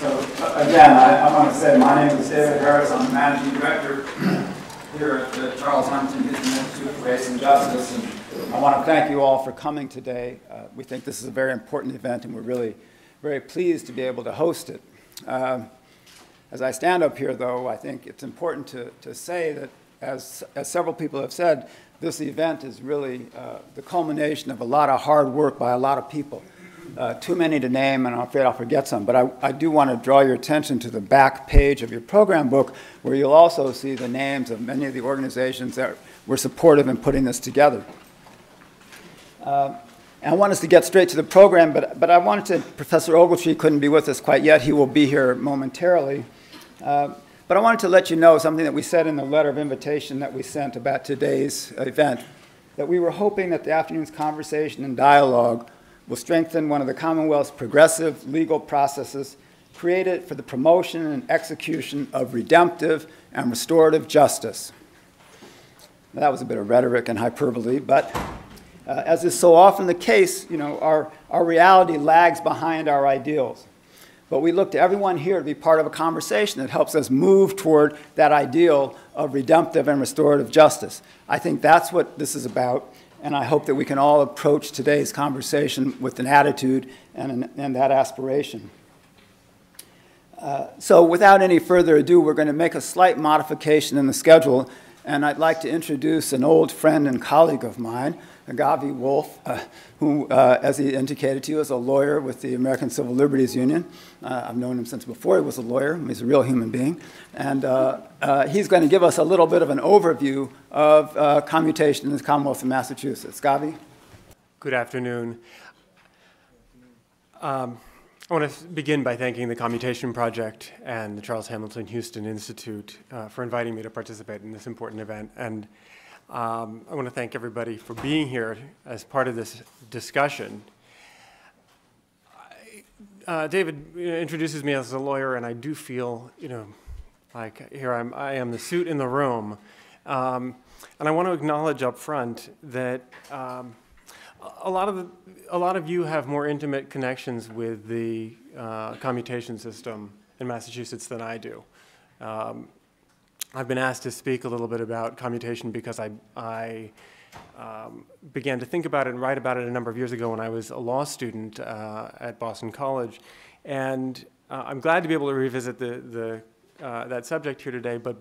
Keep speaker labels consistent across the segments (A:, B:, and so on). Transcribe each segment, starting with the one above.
A: Again, I want to say my name is David Harris. I'm the Managing Director here at the Charles Hamilton Houston Institute for Race and Justice. And I want to thank you all for coming today. We think this is a very important event, and we're really very pleased to be able to host it. As I stand up here, though, I think it's important to say that, as several people have said, this event is really the culmination of a lot of hard work by a lot of people. Too many to name, and I'm afraid I'll forget some, but I do want to draw your attention to the back page of your program book, where you'll also see the names of many of the organizations that were supportive in putting this together. And I want us to get straight to the program, but I wanted to, Professor Ogletree couldn't be with us quite yet. He will be here momentarily. But I wanted to let you know something that we said in the letter of invitation that we sent about today's event, that we were hoping that the afternoon's conversation and dialogue will strengthen one of the Commonwealth's progressive legal processes created for the promotion and execution of redemptive and restorative justice. Now, that was a bit of rhetoric and hyperbole, but as is so often the case, our reality lags behind our ideals. But we look to everyone here to be part of a conversation that helps us move toward that ideal of redemptive and restorative justice. I think that's what this is about, and I hope that we can all approach today's conversation with an attitude and that aspiration. So without any further ado, we're going to make a slight modification in the schedule, and I'd like to introduce an old friend and colleague of mine, Agavi Wolf, who, as he indicated to you, is a lawyer with the American Civil Liberties Union. I've known him since before he was a lawyer. He's a real human being. And he's going to give us a little bit of an overview of commutation in the Commonwealth of Massachusetts. Gavi?
B: Good afternoon. I want to begin by thanking the Commutation Project and the Charles Hamilton Houston Institute for inviting me to participate in this important event. And I want to thank everybody for being here as part of this discussion. David introduces me as a lawyer, and I do feel, like here I am the suit in the room. And I want to acknowledge up front that a lot of you have more intimate connections with the commutation system in Massachusetts than I do. I've been asked to speak a little bit about commutation because I began to think about it and write about it a number of years ago when I was a law student at Boston College. And I'm glad to be able to revisit that subject here today, but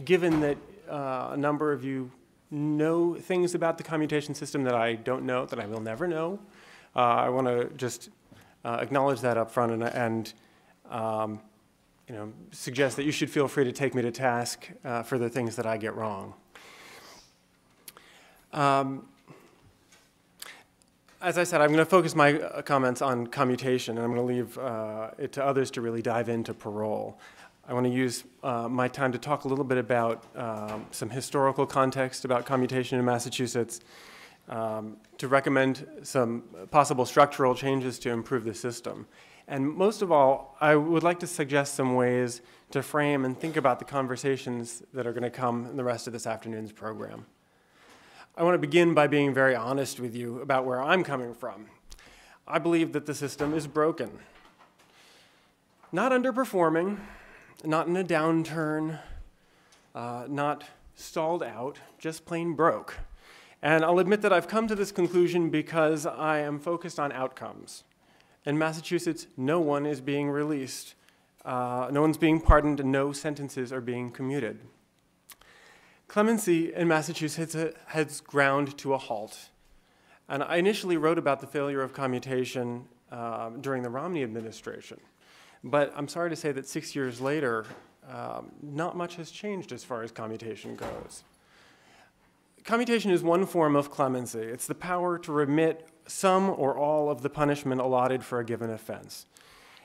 B: given that a number of you know things about the commutation system that I don't know, that I will never know, I want to just acknowledge that up front and suggest that you should feel free to take me to task for the things that I get wrong. As I said, I'm going to focus my comments on commutation, and I'm going to leave it to others to really dive into parole. I want to use my time to talk a little bit about some historical context about commutation in Massachusetts, to recommend some possible structural changes to improve the system. And most of all, I would like to suggest some ways to frame and think about the conversations that are going to come in the rest of this afternoon's program. I want to begin by being very honest with you about where I'm coming from. I believe that the system is broken. Not underperforming, not in a downturn, not stalled out, just plain broke. And I'll admit that I've come to this conclusion because I am focused on outcomes. In Massachusetts, no one is being released. No one's being pardoned, and no sentences are being commuted. Clemency in Massachusetts has ground to a halt. And I initially wrote about the failure of commutation during the Romney administration. But I'm sorry to say that 6 years later, not much has changed as far as commutation goes. Commutation is one form of clemency. It's the power to remit some or all of the punishment allotted for a given offense.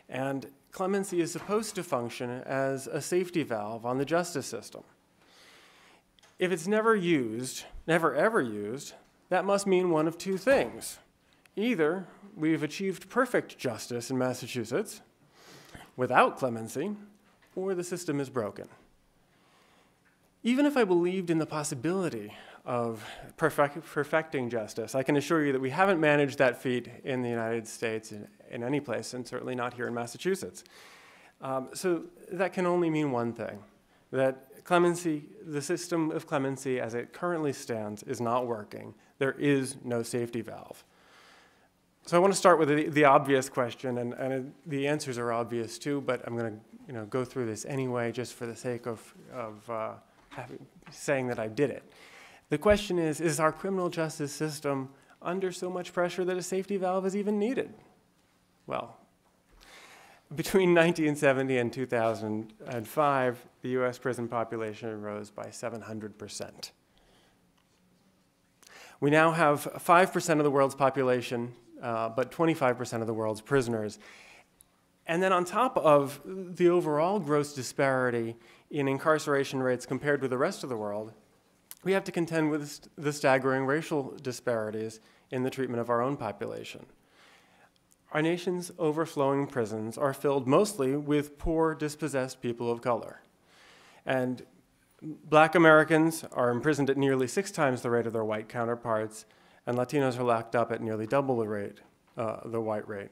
B: And clemency is supposed to function as a safety valve on the justice system. If it's never used, never ever used, that must mean one of two things. Either we've achieved perfect justice in Massachusetts without clemency, or the system is broken. Even if I believed in the possibility of perfecting justice, I can assure you that we haven't managed that feat in the United States in any place, and certainly not here in Massachusetts. So that can only mean one thing, that clemency, the system of clemency as it currently stands is not working. There is no safety valve. So I want to start with the obvious question, and the answers are obvious too, but I'm going to go through this anyway just for the sake of saying that I did it. The question is our criminal justice system under so much pressure that a safety valve is even needed? Well, between 1970 and 2005, the US prison population rose by 700%. We now have 5% of the world's population, but 25% of the world's prisoners. And then on top of the overall gross disparity in incarceration rates compared with the rest of the world, we have to contend with the staggering racial disparities in the treatment of our own population. Our nation's overflowing prisons are filled mostly with poor, dispossessed people of color. And Black Americans are imprisoned at nearly 6 times the rate of their white counterparts, and Latinos are locked up at nearly double the rate, the white rate.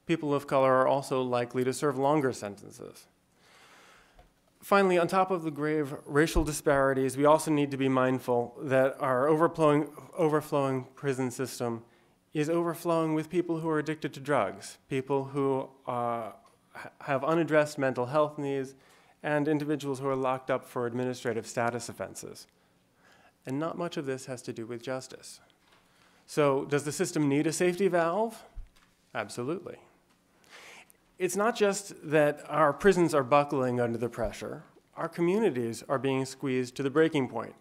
B: People of color are also likely to serve longer sentences. Finally, on top of the grave racial disparities, we also need to be mindful that our overflowing prison system is overflowing with people who are addicted to drugs, people who have unaddressed mental health needs, and individuals who are locked up for administrative status offenses. And not much of this has to do with justice. So does the system need a safety valve? Absolutely. It's not just that our prisons are buckling under the pressure, our communities are being squeezed to the breaking point.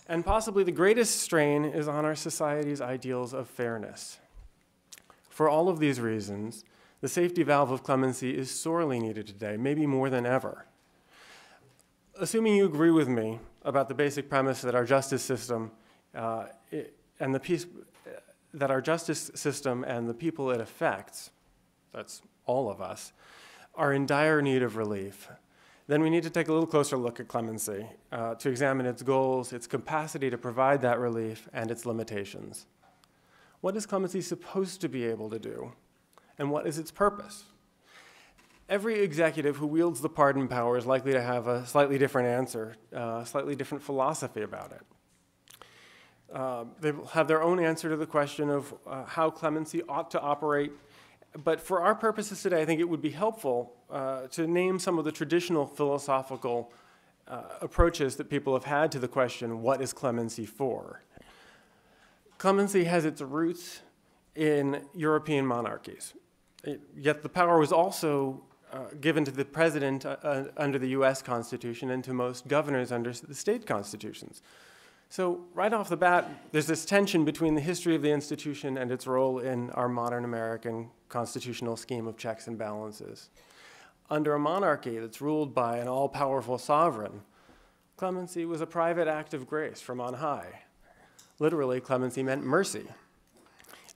B: And possibly the greatest strain is on our society's ideals of fairness. For all of these reasons, the safety valve of clemency is sorely needed today, maybe more than ever. Assuming you agree with me about the basic premise that our justice system and the people it affects, that's all of us, are in dire need of relief, then we need to take a little closer look at clemency to examine its goals, its capacity to provide that relief, and its limitations. What is clemency supposed to be able to do, and what is its purpose? Every executive who wields the pardon power is likely to have a slightly different answer, a slightly different philosophy about it. They will have their own answer to the question of how clemency ought to operate. But for our purposes today, I think it would be helpful to name some of the traditional philosophical approaches that people have had to the question, what is clemency for? Clemency has its roots in European monarchies. Yet the power was also given to the president under the US Constitution and to most governors under the state constitutions. So right off the bat, there's this tension between the history of the institution and its role in our modern American constitutional scheme of checks and balances. Under a monarchy that's ruled by an all-powerful sovereign, clemency was a private act of grace from on high. Literally, clemency meant mercy.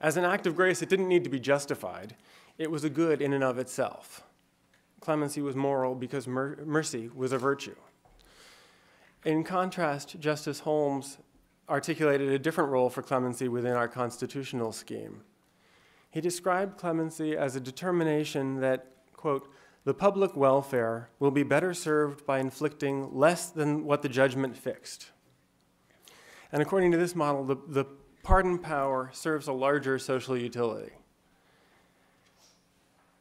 B: As an act of grace, it didn't need to be justified. It was a good in and of itself. Clemency was moral because mercy was a virtue. In contrast, Justice Holmes articulated a different role for clemency within our constitutional scheme. He described clemency as a determination that, quote, the public welfare will be better served by inflicting less than what the judgment fixed. And according to this model, the pardon power serves a larger social utility.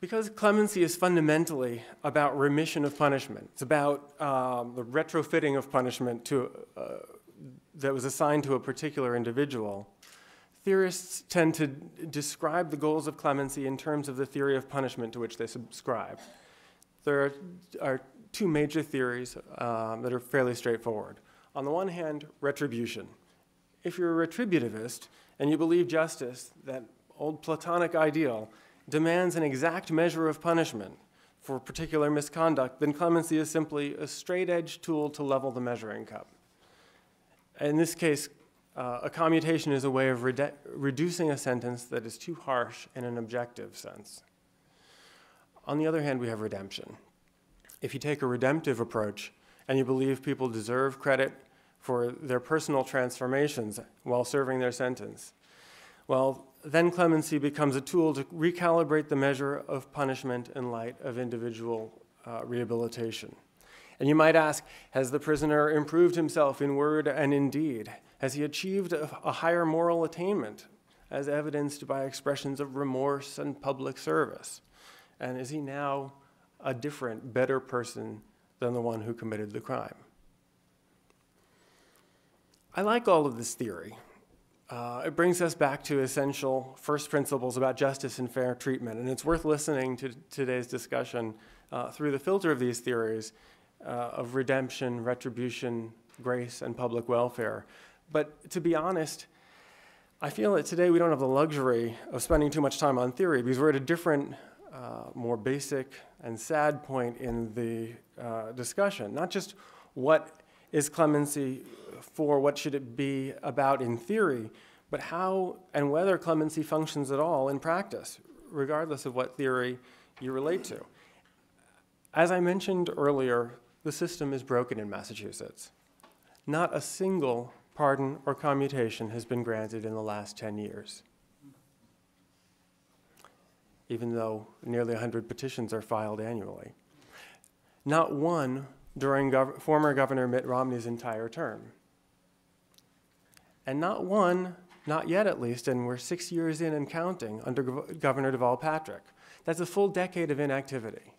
B: Because clemency is fundamentally about remission of punishment, it's about the retrofitting of punishment that was assigned to a particular individual, theorists tend to describe the goals of clemency in terms of the theory of punishment to which they subscribe. There are 2 major theories that are fairly straightforward. On the one hand, retribution. If you're a retributivist and you believe justice, that old Platonic ideal, demands an exact measure of punishment for particular misconduct, then clemency is simply a straight-edge tool to level the measuring cup. In this case, a commutation is a way of reducing a sentence that is too harsh in an objective sense. On the other hand, we have redemption. If you take a redemptive approach and you believe people deserve credit for their personal transformations while serving their sentence, well, then clemency becomes a tool to recalibrate the measure of punishment in light of individual rehabilitation. And you might ask, has the prisoner improved himself in word and in deed? Has he achieved a higher moral attainment, as evidenced by expressions of remorse and public service? And is he now a different, better person than the one who committed the crime? I like all of this theory. It brings us back to essential first principles about justice and fair treatment, and it's worth listening to today's discussion through the filter of these theories of redemption, retribution, grace, and public welfare. But to be honest, I feel that today we don't have the luxury of spending too much time on theory because we're at a different, more basic and sad point in the discussion. Not just what is clemency for, what should it be about in theory, but how and whether clemency functions at all in practice, regardless of what theory you relate to. As I mentioned earlier, the system is broken in Massachusetts. Not a single pardon or commutation has been granted in the last 10 years, even though nearly 100 petitions are filed annually. Not one during former Governor Mitt Romney's entire term. And not one, not yet at least, and we're 6 years in and counting, under Governor Deval Patrick. That's a full decade of inactivity.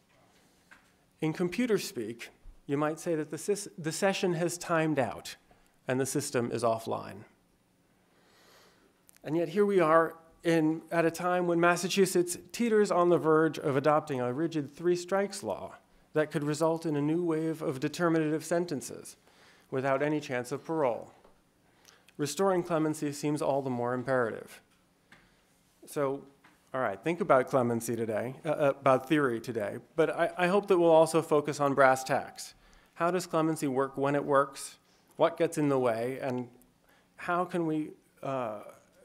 B: In computer speak, you might say that the session has timed out and the system is offline. And yet here we are at a time when Massachusetts teeters on the verge of adopting a rigid 3 strikes law that could result in a new wave of determinative sentences without any chance of parole. Restoring clemency seems all the more imperative. So, all right, think about clemency today, about theory today, but I hope that we'll also focus on brass tacks. How does clemency work when it works? What gets in the way? And how can we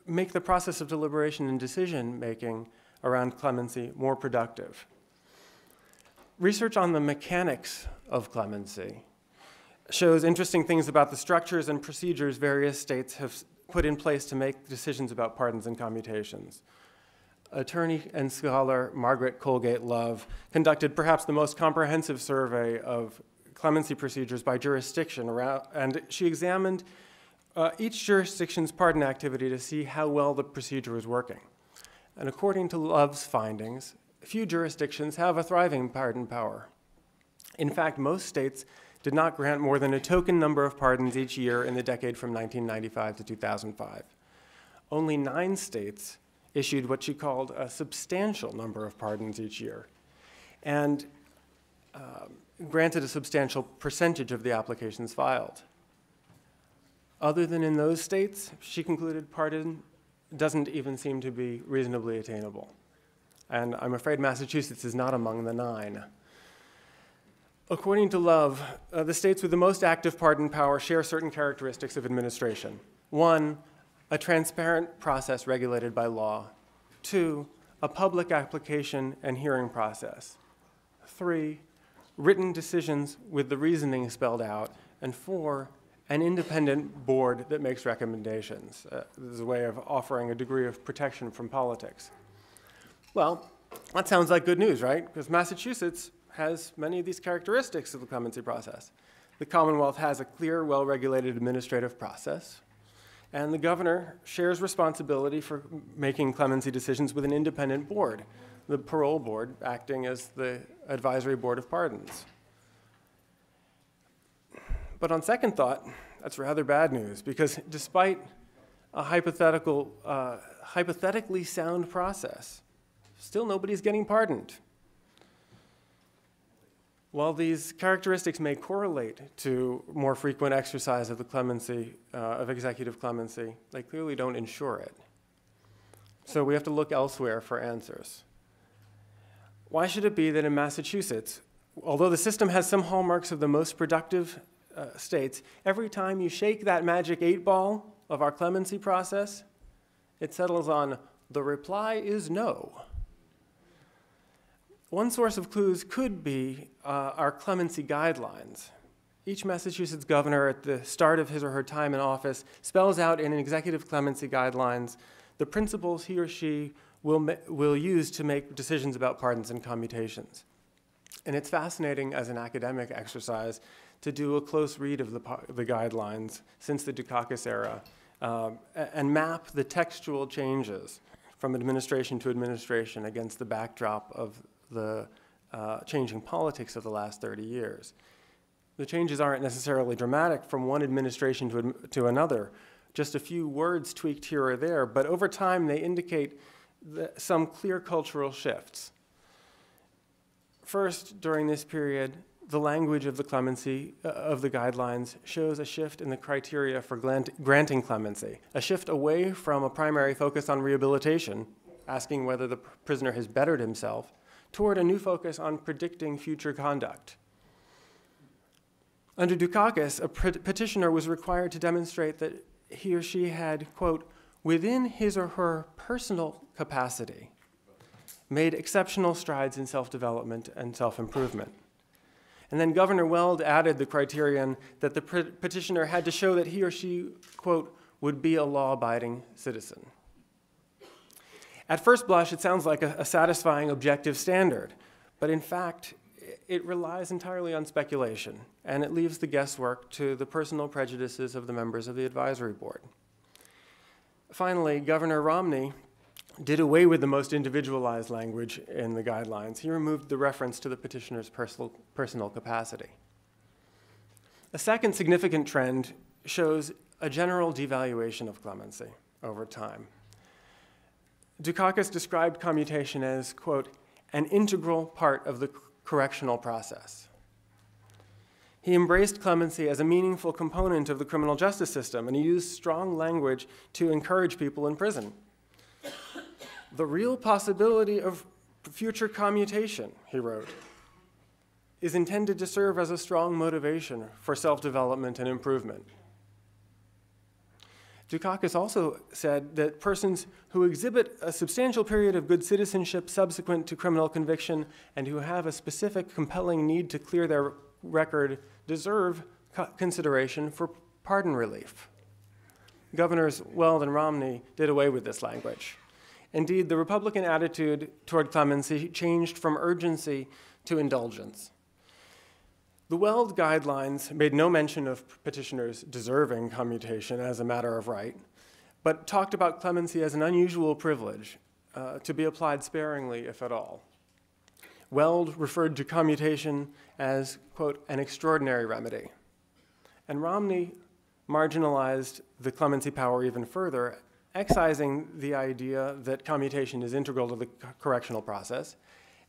B: make the process of deliberation and decision-making around clemency more productive? Research on the mechanics of clemency shows interesting things about the structures and procedures various states have put in place to make decisions about pardons and commutations. Attorney and scholar Margaret Colgate Love conducted perhaps the most comprehensive survey of clemency procedures by jurisdiction, and she examined each jurisdiction's pardon activity to see how well the procedure was working. And according to Love's findings, few jurisdictions have a thriving pardon power. In fact, most states did not grant more than a token number of pardons each year in the decade from 1995 to 2005. Only 9 states issued what she called a substantial number of pardons each year, and granted a substantial percentage of the applications filed. Other than in those states, she concluded pardon doesn't even seem to be reasonably attainable. And I'm afraid Massachusetts is not among the 9. According to Love, the states with the most active pardon power share certain characteristics of administration. 1, a transparent process regulated by law. 2, a public application and hearing process. 3, written decisions with the reasoning spelled out. And 4, an independent board that makes recommendations. This is a way of offering a degree of protection from politics. Well, that sounds like good news, right? Because Massachusetts has many of these characteristics of the clemency process. The Commonwealth has a clear, well-regulated administrative process, and the governor shares responsibility for making clemency decisions with an independent board, the parole board acting as the advisory board of pardons. But on second thought, that's rather bad news, because despite a hypothetically sound process, still nobody's getting pardoned. While these characteristics may correlate to more frequent exercise of the clemency, of executive clemency, they clearly don't ensure it. So we have to look elsewhere for answers. Why should it be that in Massachusetts, although the system has some hallmarks of the most productive states, every time you shake that magic 8 ball of our clemency process, it settles on the reply is no? One source of clues could be our clemency guidelines. Each Massachusetts governor at the start of his or her time in office spells out in executive clemency guidelines the principles he or she will use to make decisions about pardons and commutations. And it's fascinating as an academic exercise to do a close read of the guidelines since the Dukakis era and map the textual changes from administration to administration against the backdrop of the changing politics of the last 30 years. The changes aren't necessarily dramatic from one administration to another, just a few words tweaked here or there, but over time they indicate some clear cultural shifts. First, during this period, the language of the clemency of the guidelines shows a shift in the criteria for granting clemency, a shift away from a primary focus on rehabilitation, asking whether the prisoner has bettered himself, toward a new focus on predicting future conduct. Under Dukakis, a petitioner was required to demonstrate that he or she had, quote, within his or her personal capacity, made exceptional strides in self-development and self-improvement. And then Governor Weld added the criterion that the petitioner had to show that he or she, quote, would be a law-abiding citizen. At first blush, it sounds like a satisfying objective standard, but in fact, it relies entirely on speculation, and it leaves the guesswork to the personal prejudices of the members of the advisory board. Finally, Governor Romney did away with the most individualized language in the guidelines. He removed the reference to the petitioner's personal capacity. A second significant trend shows a general devaluation of clemency over time. Dukakis described commutation as, quote, an integral part of the correctional process. He embraced clemency as a meaningful component of the criminal justice system, and he used strong language to encourage people in prison. The real possibility of future commutation, he wrote, is intended to serve as a strong motivation for self-development and improvement. Dukakis also said that persons who exhibit a substantial period of good citizenship subsequent to criminal conviction and who have a specific compelling need to clear their record deserve consideration for pardon relief. Governors Weld and Romney did away with this language. Indeed, the Republican attitude toward clemency changed from urgency to indulgence. The Weld guidelines made no mention of petitioners deserving commutation as a matter of right, but talked about clemency as an unusual privilege to be applied sparingly, if at all. Weld referred to commutation as, quote, an extraordinary remedy. And Romney marginalized the clemency power even further, excising the idea that commutation is integral to the correctional process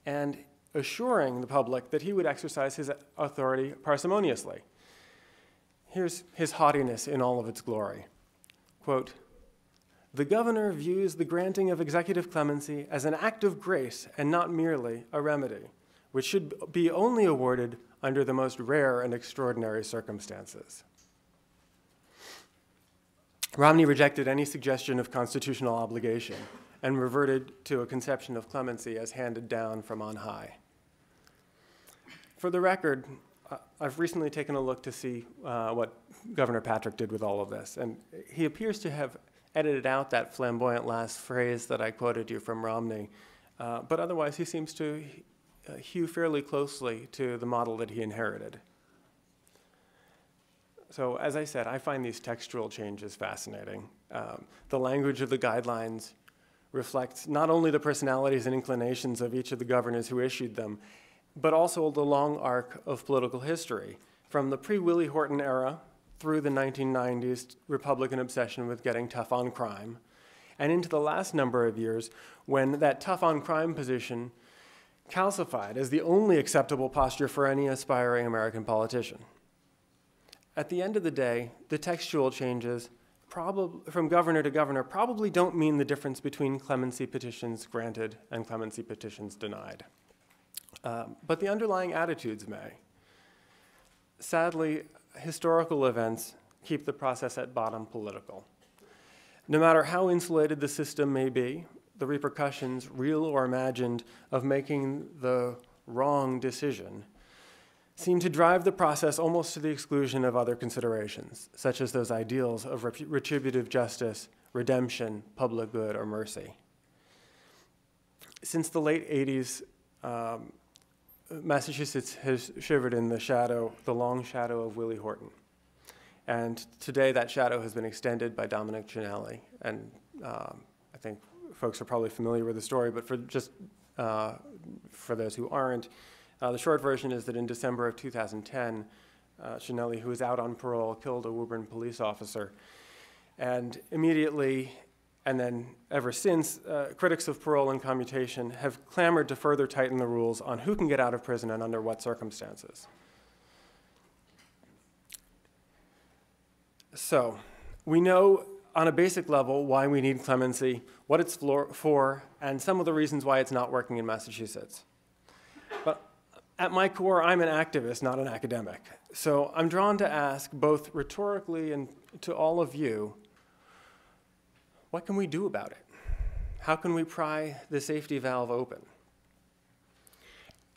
B: and assuring the public that he would exercise his authority parsimoniously. Here's his haughtiness in all of its glory. Quote, the governor views the granting of executive clemency as an act of grace and not merely a remedy, which should be only awarded under the most rare and extraordinary circumstances. Romney rejected any suggestion of constitutional obligation and reverted to a conception of clemency as handed down from on high. For the record, I've recently taken a look to see what Governor Patrick did with all of this, and he appears to have edited out that flamboyant last phrase that I quoted you from Romney, but otherwise he seems to hew fairly closely to the model that he inherited. So as I said, I find these textual changes fascinating. The language of the guidelines reflects not only the personalities and inclinations of each of the governors who issued them, but also the long arc of political history, from the pre-Willie Horton era through the 1990s Republican obsession with getting tough on crime, and into the last number of years when that tough on crime position calcified as the only acceptable posture for any aspiring American politician. At the end of the day, the textual changes from governor to governor probably don't mean the difference between clemency petitions granted and clemency petitions denied. But the underlying attitudes may. Sadly, historical events keep the process at bottom political. No matter how insulated the system may be, the repercussions, real or imagined, of making the wrong decision seem to drive the process almost to the exclusion of other considerations, such as those ideals of retributive justice, redemption, public good, or mercy. Since the late 80s, Massachusetts has shivered in the long shadow of Willie Horton. And today that shadow has been extended by Dominic Cinelli. And I think folks are probably familiar with the story, but for those who aren't, the short version is that in December of 2010, Cinelli, who was out on parole, killed a Woburn police officer. And immediately, and then ever since, critics of parole and commutation have clamored to further tighten the rules on who can get out of prison and under what circumstances. So, we know on a basic level why we need clemency, what it's for, and some of the reasons why it's not working in Massachusetts. But at my core, I'm an activist, not an academic. So I'm drawn to ask, both rhetorically and to all of you, what can we do about it? How can we pry the safety valve open?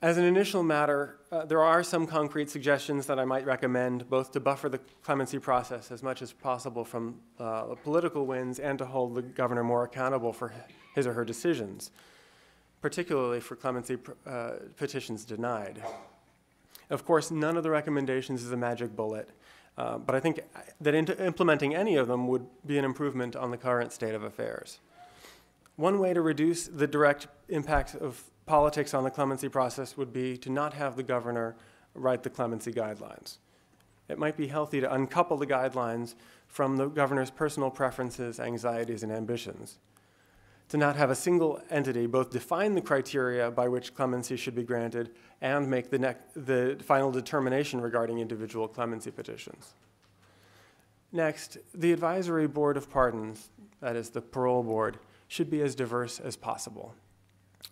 B: As an initial matter, there are some concrete suggestions that I might recommend, both to buffer the clemency process as much as possible from political winds and to hold the governor more accountable for his or her decisions, particularly for clemency petitions denied. Of course, none of the recommendations is a magic bullet, but I think that implementing any of them would be an improvement on the current state of affairs. One way to reduce the direct impact of politics on the clemency process would be to not have the governor write the clemency guidelines. It might be healthy to uncouple the guidelines from the governor's personal preferences, anxieties, and ambitions. To not have a single entity both define the criteria by which clemency should be granted and make the final determination regarding individual clemency petitions. Next, the Advisory Board of Pardons, that is the parole board, should be as diverse as possible.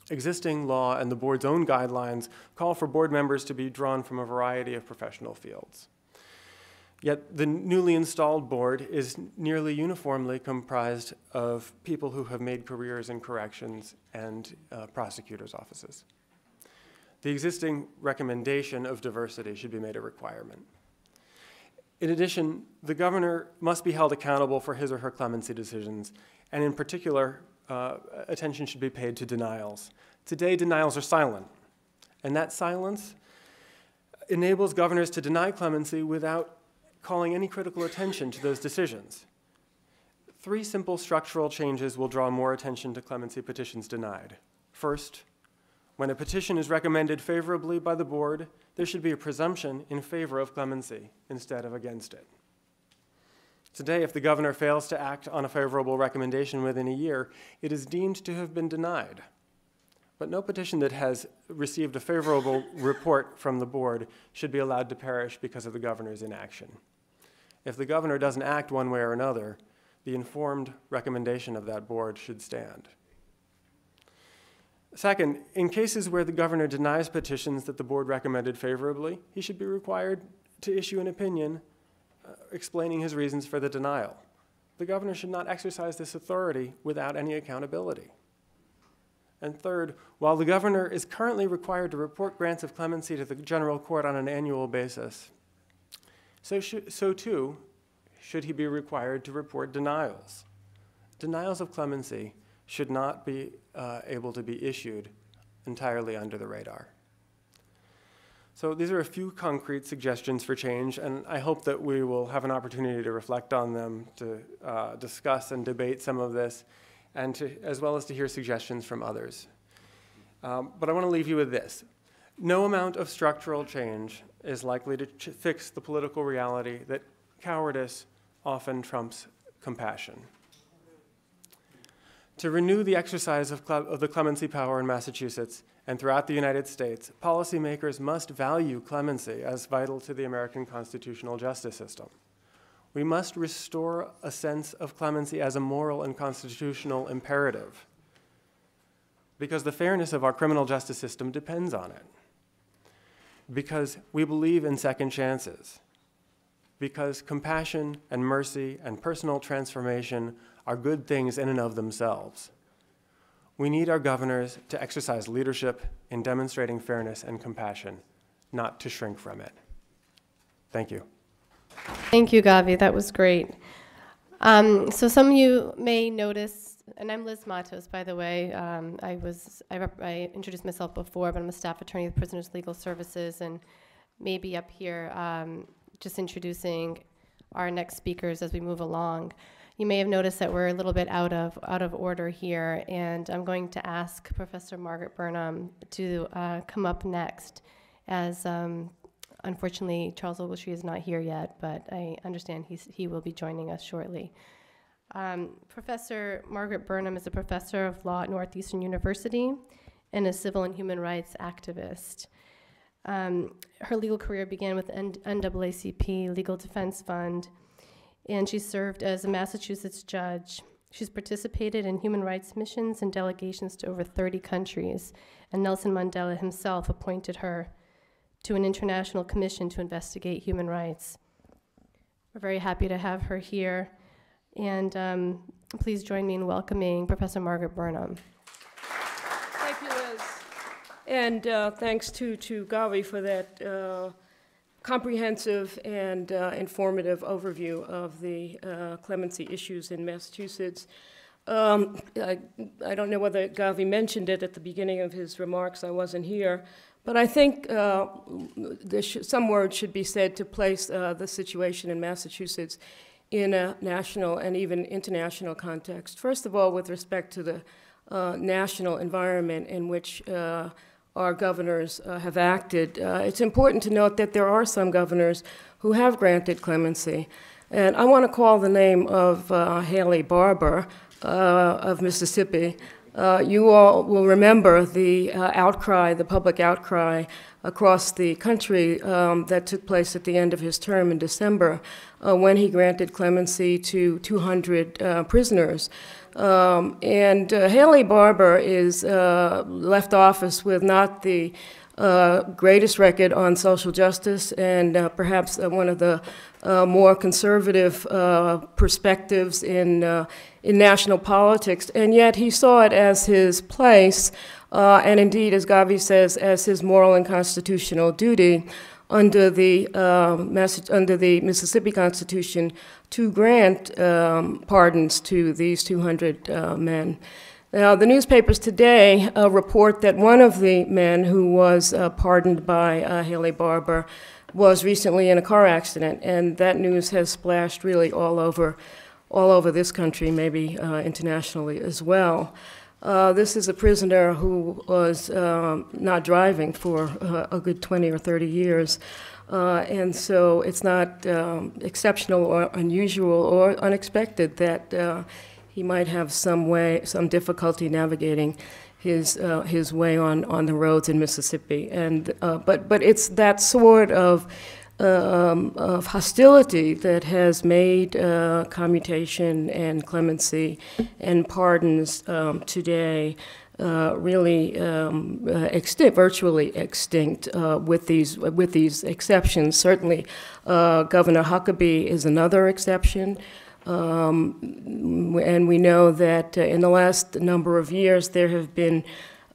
B: Existing law and the board's own guidelines call for board members to be drawn from a variety of professional fields. Yet the newly installed board is nearly uniformly comprised of people who have made careers in corrections and prosecutors' offices. The existing recommendation of diversity should be made a requirement. In addition, the governor must be held accountable for his or her clemency decisions, and in particular, attention should be paid to denials. Today, denials are silent, and that silence enables governors to deny clemency without calling any critical attention to those decisions. 3 simple structural changes will draw more attention to clemency petitions denied. First, when a petition is recommended favorably by the board, there should be a presumption in favor of clemency instead of against it. Today, if the governor fails to act on a favorable recommendation within a year, it is deemed to have been denied. But no petition that has received a favorable report from the board should be allowed to perish because of the governor's inaction. If the governor doesn't act one way or another, the informed recommendation of that board should stand. Second, in cases where the governor denies petitions that the board recommended favorably, he should be required to issue an opinion explaining his reasons for the denial. The governor should not exercise this authority without any accountability. And third, while the governor is currently required to report grants of clemency to the general court on an annual basis, so too should he be required to report denials. Denials of clemency should not be able to be issued entirely under the radar. So these are a few concrete suggestions for change, and I hope that we will have an opportunity to reflect on them, to discuss and debate some of this, and as well as to hear suggestions from others. But I want to leave you with this. No amount of structural change is likely to fix the political reality that cowardice often trumps compassion. To renew the exercise of the clemency power in Massachusetts and throughout the United States, policymakers must value clemency as vital to the American constitutional justice system. We must restore a sense of clemency as a moral and constitutional imperative, because the fairness of our criminal justice system depends on it, because we believe in second chances, because compassion and mercy and personal transformation are good things in and of themselves. We need our governors to exercise leadership in demonstrating fairness and compassion, not to shrink from it. Thank you.
C: Thank you, Gavi. That was great. So some of you may notice, and I'm Liz Matos, by the way. I introduced myself before, but I'm a staff attorney with Prisoners Legal Services, and maybe up here just introducing our next speakers as we move along. You may have noticed that we're a little bit out of order here, and I'm going to ask Professor Margaret Burnham to come up next, as unfortunately Charles Ogletree is not here yet, but I understand he will be joining us shortly. Professor Margaret Burnham is a professor of law at Northeastern University and a civil and human rights activist. Her legal career began with NAACP Legal Defense Fund, and she served as a Massachusetts judge. She's participated in human rights missions and delegations to over 30 countries, and Nelson Mandela himself appointed her to an international commission to investigate human rights. We're very happy to have her here, and please join me in welcoming Professor Margaret Burnham.
D: Thank you, Liz. And thanks to Gavi for that comprehensive and informative overview of the clemency issues in Massachusetts. I don't know whether Gavi mentioned it at the beginning of his remarks. I wasn't here. But I think some words should be said to place the situation in Massachusetts in a national and even international context. First of all, with respect to the national environment in which our governors have acted, it's important to note that there are some governors who have granted clemency. And I want to call the name of Haley Barbour of Mississippi. You all will remember the outcry, the public outcry across the country that took place at the end of his term in December when he granted clemency to 200 prisoners. And Haley Barbour is left office with not the greatest record on social justice, and perhaps one of the more conservative perspectives in national politics, and yet he saw it as his place, and indeed, as Gavi says, as his moral and constitutional duty under the Mississippi Constitution to grant pardons to these 200 men. Now, the newspapers today report that one of the men who was pardoned by Haley Barbour was recently in a car accident, and that news has splashed really all over this country, maybe internationally as well. This is a prisoner who was not driving for a good 20 or 30 years. And so it's not exceptional or unusual or unexpected that he might have some difficulty navigating his way on the roads in Mississippi. And but it's that sort of hostility that has made commutation and clemency and pardons today really virtually extinct, with these exceptions. Certainly, Governor Huckabee is another exception. And we know that in the last number of years, there have been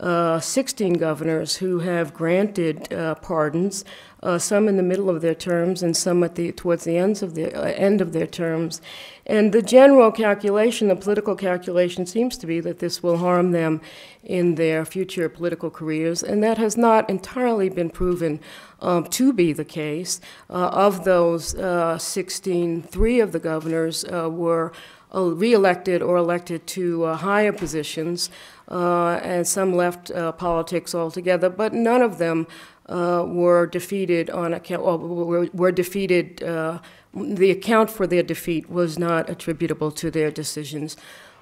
D: 16 governors who have granted pardons, some in the middle of their terms and some towards the end of their terms. And the general calculation, the political calculation, seems to be that this will harm them in their future political careers, and that has not entirely been proven to be the case. Of those 16, 3 of the governors were re-elected or elected to higher positions, and some left politics altogether, but none of them were defeated on account, or were defeated. The account for their defeat was not attributable to their decisions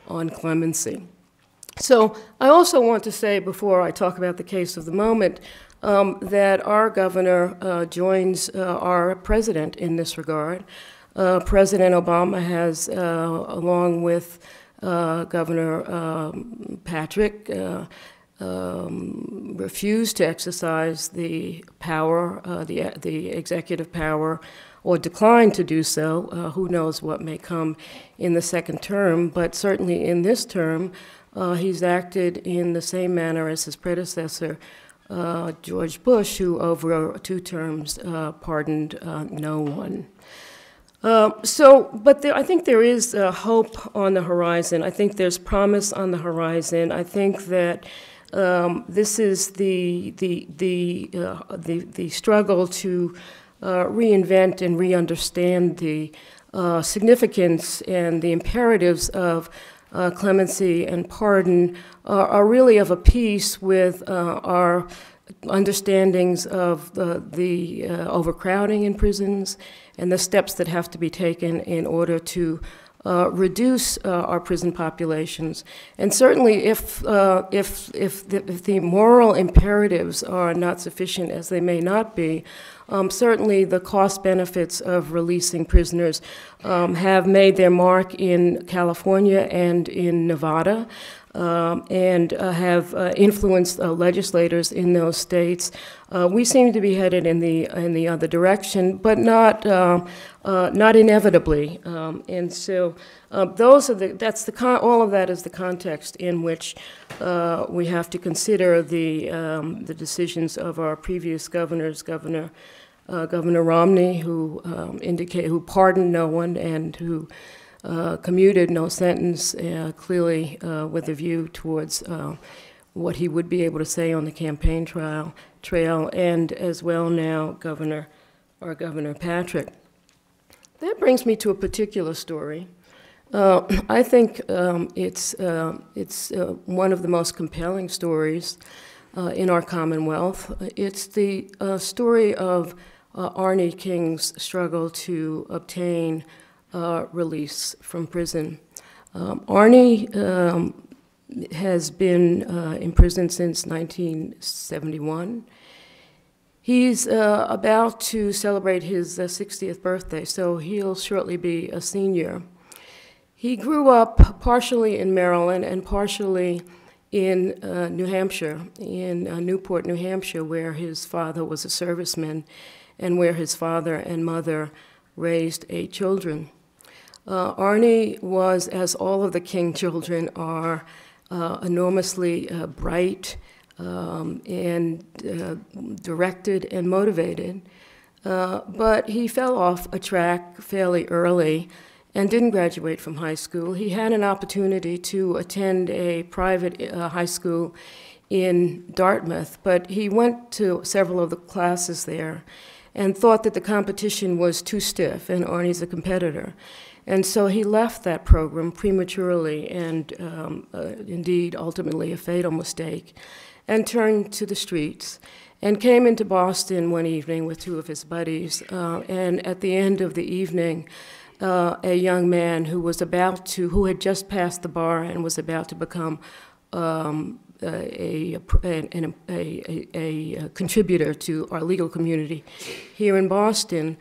D: on clemency. So I also want to say, before I talk about the case of the moment, that our governor joins our president in this regard. President Obama has, along with Governor Patrick, refused to exercise the power, the executive power, or declined to do so. Who knows what may come in the second term, but certainly in this term, he's acted in the same manner as his predecessor George Bush, who over 2 terms pardoned no one. I think there is hope on the horizon. I think there's promise on the horizon. I think that this is the struggle to reinvent and re-understand the significance and the imperatives of clemency and pardon are really of a piece with our understandings of the overcrowding in prisons and the steps that have to be taken in order to reduce our prison populations. And certainly if the moral imperatives are not sufficient, as they may not be, certainly the cost benefits of releasing prisoners have made their mark in California and in Nevada, and have influenced legislators in those states. We seem to be headed in the other direction, but not inevitably. And so all of that is the context in which we have to consider the decisions of our previous governors, Governor Romney, who pardoned no one and who commuted no sentence, clearly with a view towards what he would be able to say on the campaign trail, and as well now our Governor Patrick. That brings me to a particular story. I think it's one of the most compelling stories in our Commonwealth. It's the story of Arnie King's struggle to obtain release from prison. Arnie has been in prison since 1971. He's about to celebrate his 60th birthday, so he'll shortly be a senior. He grew up partially in Maryland and partially in New Hampshire, in Newport, New Hampshire, where his father was a serviceman and where his father and mother raised 8 children. Arnie was, as all of the King children are, enormously bright and directed and motivated, but he fell off a track fairly early and didn't graduate from high school. He had an opportunity to attend a private high school in Dartmouth, but he went to several of the classes there and thought that the competition was too stiff, and Arnie's a competitor. And so he left that program prematurely and indeed ultimately a fatal mistake, and turned to the streets and came into Boston one evening with 2 of his buddies. And at the end of the evening, a young man who had just passed the bar and was about to become a contributor to our legal community here in Boston,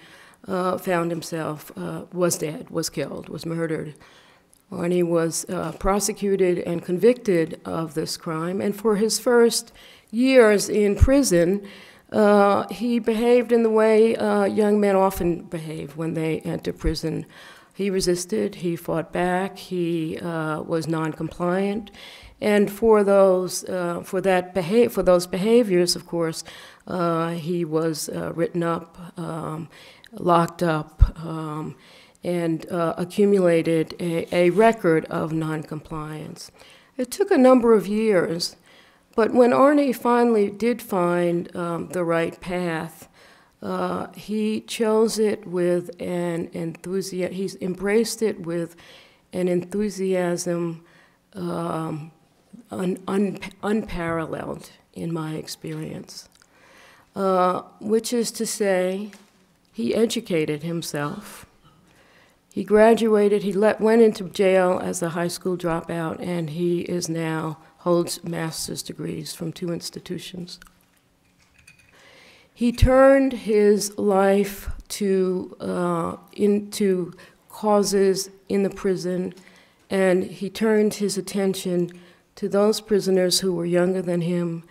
D: found himself, was dead, was killed, was murdered. Arnie was prosecuted and convicted of this crime, and for his first years in prison, he behaved in the way young men often behave when they enter prison. He resisted, he fought back, he was non-compliant, and for those behaviors, of course, he was written up, locked up, and accumulated a record of noncompliance. It took a number of years, but when Arnie finally did find the right path, he chose it with an enthusiasm. He's embraced it with an enthusiasm unparalleled in my experience, which is to say, he educated himself. He graduated, went into jail as a high school dropout, and he holds master's degrees from 2 institutions. He turned his life into causes in the prison, and he turned his attention to those prisoners who were younger than him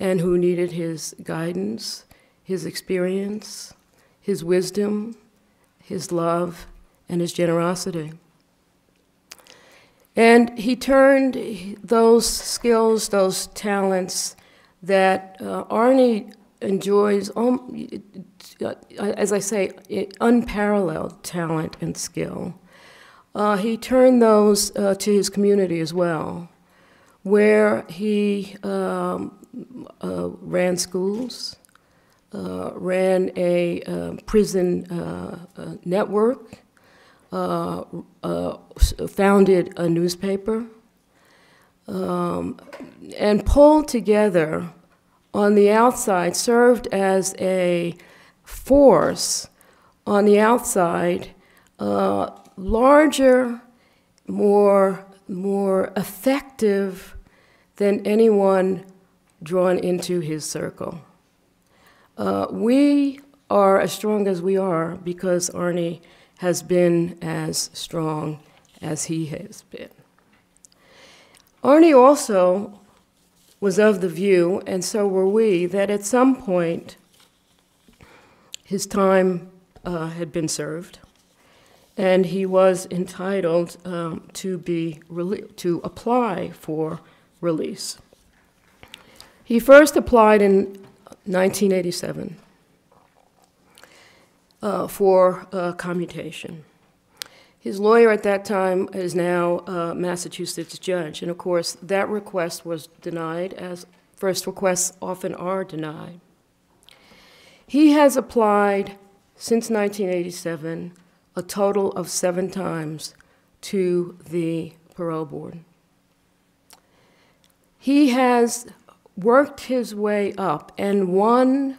D: and who needed his guidance, his experience, his wisdom, his love, and his generosity. And he turned those skills, those talents, that Arnie enjoys, as I say, unparalleled talent and skill. He turned those to his community as well, where he ran schools, ran a prison network, founded a newspaper, and pulled together on the outside, served as a force on the outside, larger, more effective than anyone drawn into his circle. We are as strong as we are because Arnie has been as strong as he has been. Arnie also was of the view, and so were we, that at some point his time had been served, and he was entitled to apply for release. He first applied in 1987 for commutation. His lawyer at that time is now a Massachusetts judge, and of course that request was denied, as first requests often are denied. He has applied since 1987 a total of 7 times to the parole board. He has worked his way up and won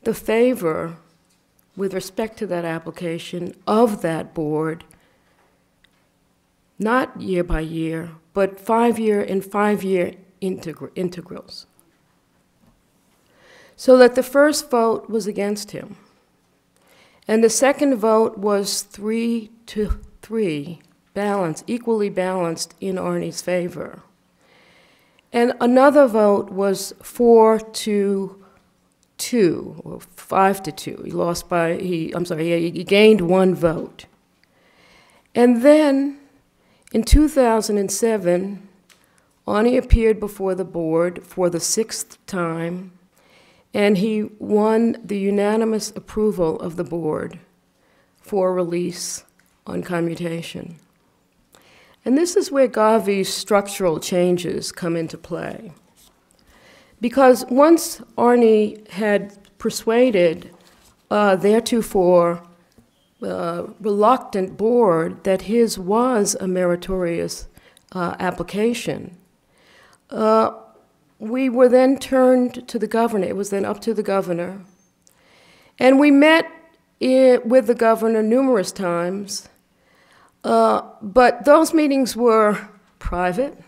D: the favor with respect to that application of that board, not year by year, but 5-year and 5-year integrals. So that the first vote was against him. And the second vote was 3-3, equally balanced in Arnie's favor. And another vote was 4-2, or 5-2. He lost by, he gained 1 vote. And then in 2007, Arnie appeared before the board for the 6th time, and he won the unanimous approval of the board for release on commutation. And this is where Garvey's structural changes come into play. Because once Arnie had persuaded theretofore reluctant board that his was a meritorious application, we were then turned to the governor. It was then up to the governor. And we met with the governor numerous times, but those meetings were private.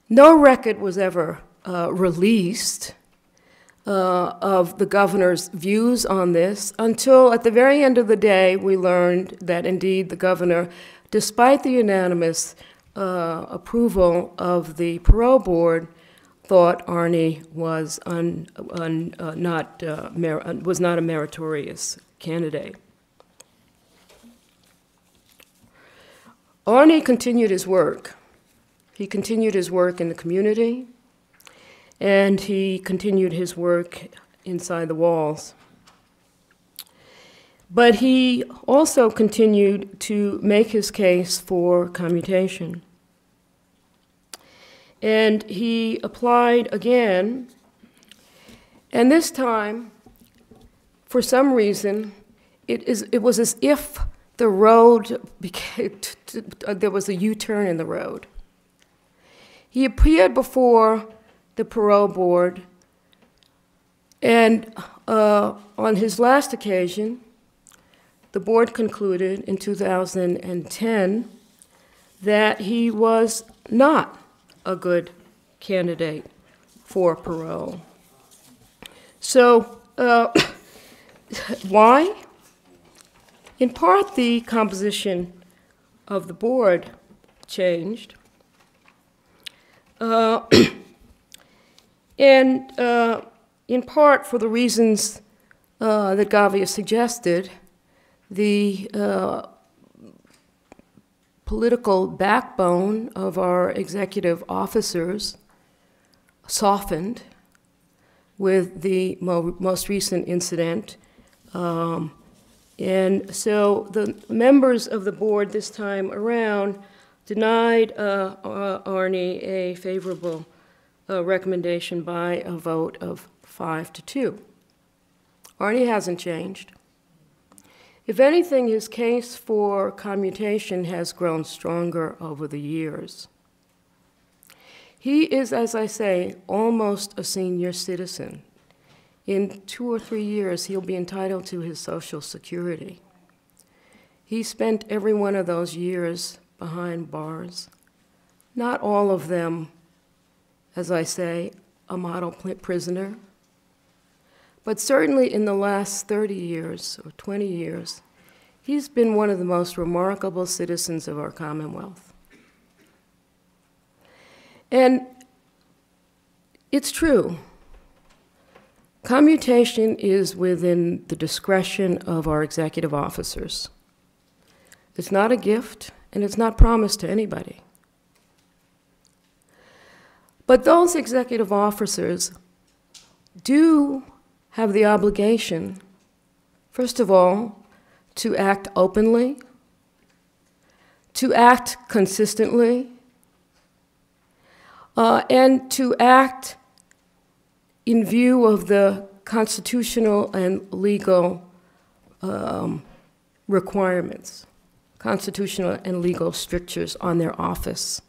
D: No record was ever released of the governor's views on this until at the very end of the day we learned that indeed the governor, despite the unanimous approval of the parole board, thought Arnie was not a meritorious candidate. Arnie continued his work. He continued his work in the community, and he continued his work inside the walls. But he also continued to make his case for commutation. And he applied again, and this time, for some reason, it was as if the road became, there was a U-turn in the road. He appeared before the parole board, and on his last occasion, the board concluded in 2010 that he was not a good candidate for parole. So, why? In part, the composition of the board changed. And in part for the reasons that Garvey has suggested, the political backbone of our executive officers softened with the most recent incident. And so the members of the board this time around denied Arnie a favorable recommendation by a vote of 5-2. Arnie hasn't changed. If anything, his case for commutation has grown stronger over the years. He is, as I say, almost a senior citizen. In 2 or 3 years, he'll be entitled to his Social Security. He spent every one of those years behind bars. Not all of them, as I say, a model prisoner. But certainly in the last 30 years or 20 years, he's been one of the most remarkable citizens of our Commonwealth. And it's true. Commutation is within the discretion of our executive officers. It's not a gift, and it's not promised to anybody. But those executive officers do have the obligation, first of all, to act openly, to act consistently, and to act in view of the constitutional and legal requirements, constitutional and legal strictures on their office.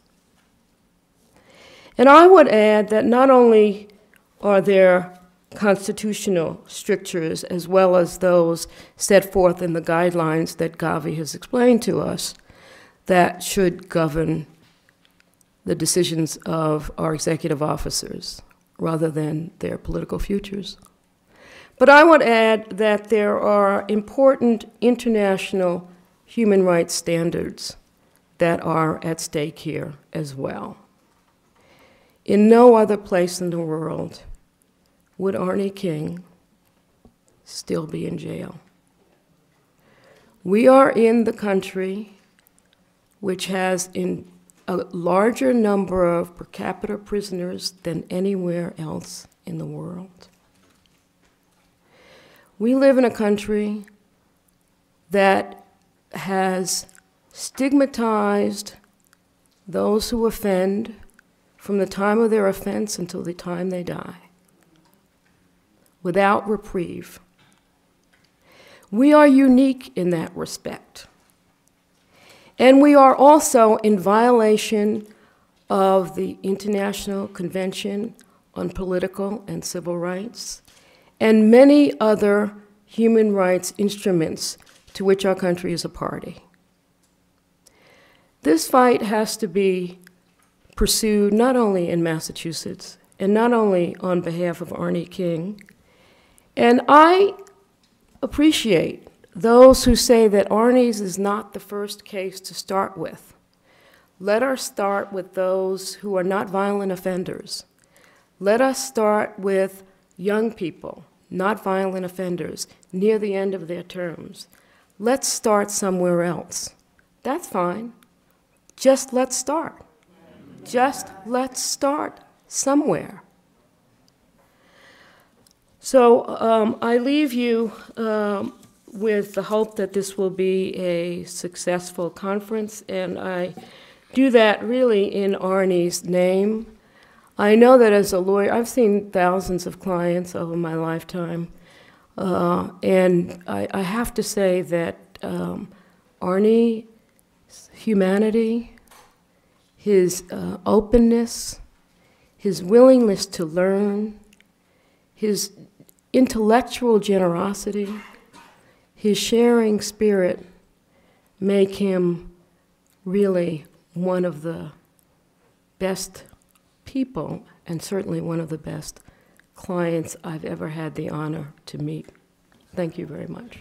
D: And I would add that not only are there constitutional strictures as well as those set forth in the guidelines that Gavi has explained to us that should govern the decisions of our executive officers rather than their political futures. But I would add that there are important international human rights standards that are at stake here as well. In no other place in the world would Arnie King still be in jail. We are in the country which has a larger number of per capita prisoners than anywhere else in the world. We live in a country that has stigmatized those who offend from the time of their offense until the time they die, without reprieve. We are unique in that respect. And we are also in violation of the International Convention on Political and Civil Rights and many other human rights instruments to which our country is a party. This fight has to be pursued not only in Massachusetts and not only on behalf of Arnie King. And I appreciate those who say that Arnie's is not the first case to start with. Let us start with those who are not violent offenders. Let us start with young people, not violent offenders, near the end of their terms. Let's start somewhere else. That's fine. Just let's start. Just let's start somewhere. So I leave you with the hope that this will be a successful conference, and I do that really in Arnie's name. I know that as a lawyer, I've seen thousands of clients over my lifetime, and I have to say that Arnie's humanity, his openness, his willingness to learn, his intellectual generosity, his sharing spirit make him really one of the best people and certainly one of the best clients I've ever had the honor to meet. Thank you very much.